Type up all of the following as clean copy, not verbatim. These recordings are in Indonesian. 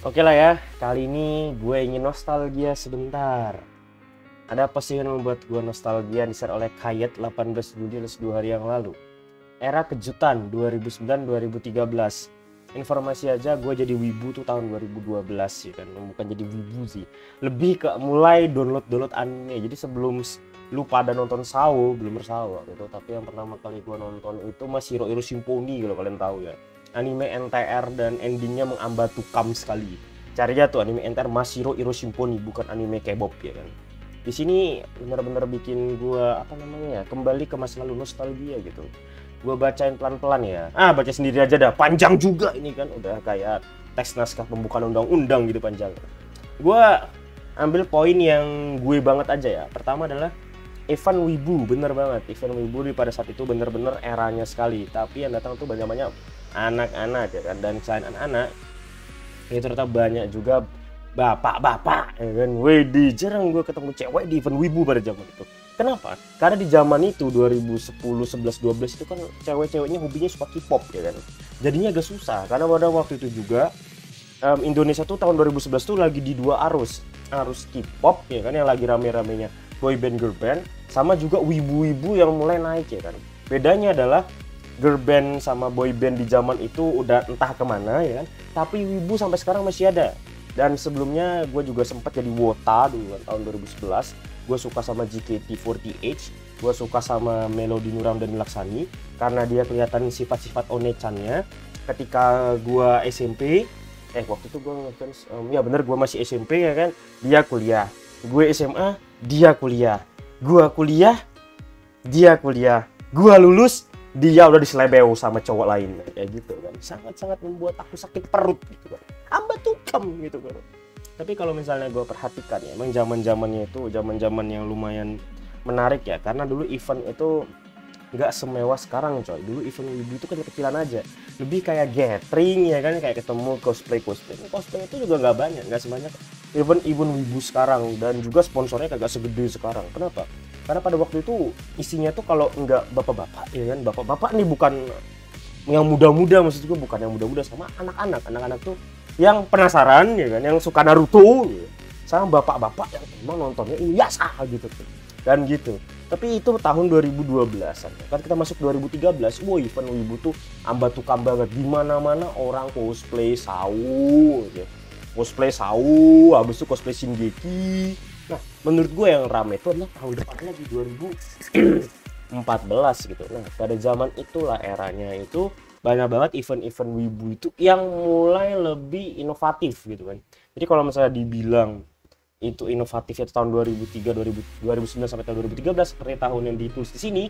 Oke lah ya, kali ini gue ingin nostalgia sebentar. Ada postingan yang membuat gue nostalgia di-share oleh Kayet 18 Juli alias 2 hari yang lalu. Era kejutan 2009-2013. Informasi aja gue jadi wibu tuh tahun 2012 ya kan. Bukan jadi wibu sih. Lebih ke mulai download anime. Jadi sebelum lu pada nonton SAO, belum bersAO gitu. Tapi yang pertama kali gue nonton itu Masahiro Symphony kalau kalian tahu ya. Anime NTR dan endingnya mengambatukam sekali. Cari aja tuh anime NTR Masahiro Symphony, bukan anime K-pop ya kan. Di sini bener-bener bikin gua kembali ke masa lalu, nostalgia gitu. Gua bacain pelan-pelan ya. Baca sendiri aja dah. Panjang juga ini kan, udah kayak teks naskah pembukaan undang-undang gitu panjang. Gua ambil poin yang gue banget aja ya. Pertama adalah event wibu, bener banget. Event wibu di pada saat itu bener-bener eranya sekali. Tapi yang datang tuh banyak-banyak anak-anak ya kan, dan selain anak-anak itu ternyata banyak juga bapak-bapak ya kan. Wedi jarang gue ketemu cewek di event wibu pada zaman itu. Kenapa? Karena di zaman itu 2010, 11, 12 itu kan cewek-ceweknya hobinya suka K-pop ya kan. Jadinya agak susah karena pada waktu itu juga Indonesia tuh tahun 2011 tuh lagi di dua arus K-pop ya kan, yang lagi rame-ramenya boy band girl band, sama juga wibu-wibu yang mulai naik ya kan. Bedanya adalah girl band sama boy band di zaman itu udah entah kemana ya kan, tapi wibu sampai sekarang masih ada. Dan sebelumnya gue juga sempat jadi wota dulu kan, tahun 2011. Gue suka sama JKT48, gue suka sama Melody Nuram dan Laksani karena dia kelihatan sifat-sifat onechannya. Ketika gue SMP, waktu itu gue ngefans, ya bener, gue masih SMP ya kan, dia kuliah, gue SMA, dia kuliah, gue kuliah, dia kuliah, gue lulus, dia udah diselebeu sama cowok lain kayak gitu kan. Sangat-sangat membuat aku sakit perut gitu kan, hamba tukam gitu kan. Tapi kalau misalnya gue perhatikan ya, emang zaman-zamannya itu zaman-zaman yang lumayan menarik ya, karena dulu event itu nggak semewah sekarang coy. Dulu event wibu itu kan kecilan aja, lebih kayak gathering ya kan, kayak ketemu cosplay itu juga nggak banyak, nggak sebanyak event wibu sekarang, dan juga sponsornya kagak segede sekarang. Kenapa? Karena pada waktu itu isinya tuh kalau nggak bapak-bapak ya kan, bapak-bapak nih bukan yang muda-muda, maksud gue bukan yang muda-muda, sama anak-anak tuh yang penasaran ya kan, yang suka Naruto ya. Sama bapak-bapak yang emang nontonnya Inuyasha gitu tuh dan gitu. Tapi itu tahun 2012-an kan, kita masuk 2013. Wah, event wibu tuh ambatukam banget, di mana-mana orang cosplay SAO gitu. Cosplay SAO, habis itu cosplay Shingeki. Nah, menurut gue yang rame itu adalah tahun depan lagi, 2014 gitu. Nah, pada zaman itulah eranya itu banyak banget event-event wibu itu yang mulai lebih inovatif gitu kan. Jadi kalau misalnya dibilang itu inovatif ya tahun 2003, 2009 sampai tahun 2013 seperti tahun yang ditulis di sini,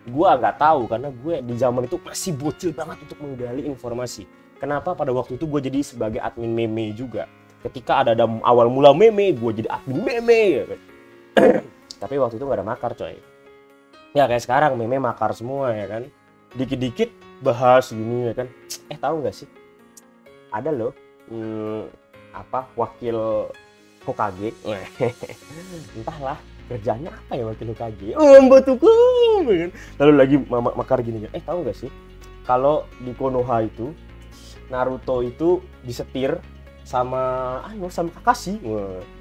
gue nggak tahu karena gue di zaman itu masih bocil banget untuk menggali informasi. Kenapa pada waktu itu gue jadi sebagai admin meme juga. Ketika ada awal mula meme, gue jadi admin meme ya kan. Tapi waktu itu nggak ada makar coy. Ya kayak sekarang meme makar semua ya kan. Dikit-dikit bahas gini ya kan. Tahu nggak sih? Ada loh wakil Hokage. Entahlah kerjanya apa ya wakil Hokage. Mbak Tukum ya kan. Lalu lagi makar gini kan. Tahu nggak sih? Kalau di Konoha itu Naruto itu disetir sama Kakashi.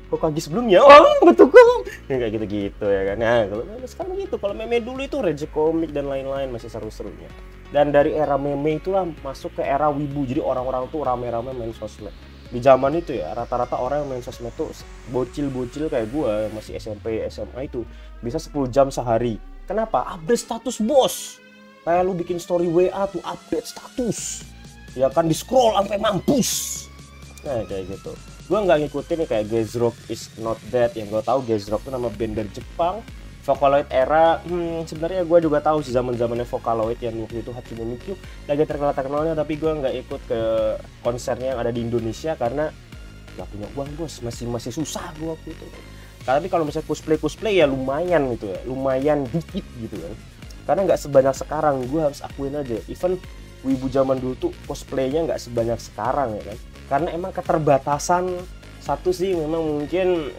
Hokage sebelumnya. Betul kan? Kayak gitu-gitu ya kan. Nah, kalau sekarang gitu. Kalau meme dulu itu Rage Comic dan lain-lain masih seru-serunya. Dan dari era meme itulah masuk ke era wibu. Jadi orang-orang tuh rame-rame main sosmed. Di zaman itu ya, rata-rata orang yang main sosmed tuh bocil-bocil kayak gue yang masih SMP, SMA itu bisa 10 jam sehari. Kenapa? Update status bos. Kayak lu bikin story WA tuh update status. Ya kan, di scroll sampai mampus. Nah, kayak gitu. Gue nggak ngikutin nih kayak Gezrock is not dead. Yang gue tahu Gezrock itu nama band dari Jepang. Vocaloid era, sebenarnya gue juga tahu sih zaman-zamannya Vocaloid yang waktu itu Hatsune Miku lagi terkenalnya, tapi gue nggak ikut ke konsernya yang ada di Indonesia karena nggak punya uang bos, masih susah gue waktu itu. Tapi kalau misalnya cosplay ya lumayan gitu ya, lumayan dikit gitu kan. Karena nggak sebanyak sekarang, gue harus akuin aja. Even wibu zaman dulu tuh cosplaynya nggak sebanyak sekarang ya kan. Karena emang keterbatasan satu sih, memang mungkin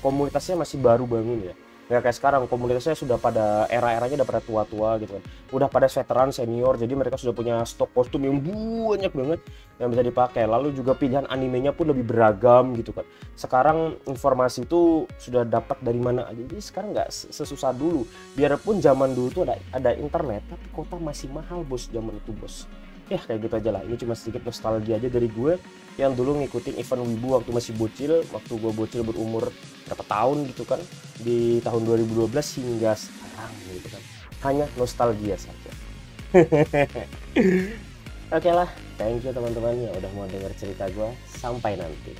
komunitasnya masih baru bangun ya. nggak kayak sekarang. Komunitasnya sudah pada era-eranya udah pada tua-tua gitu kan, udah pada veteran senior, jadi mereka sudah punya stok kostum yang banyak banget yang bisa dipakai. Lalu juga pilihan animenya pun lebih beragam gitu kan. Sekarang informasi itu sudah dapat dari mana aja, jadi sekarang nggak sesusah dulu. Biarpun zaman dulu tuh ada internet, tapi kota masih mahal bos zaman itu bos. Ya kayak gitu aja lah, ini cuma sedikit nostalgia aja dari gue yang dulu ngikutin event Wibu waktu masih bocil, waktu gue bocil berumur berapa tahun gitu kan, di tahun 2012 hingga sekarang gitu kan. Hanya nostalgia saja. Oke lah, thank you teman-teman yang udah mau denger cerita gue. Sampai nanti.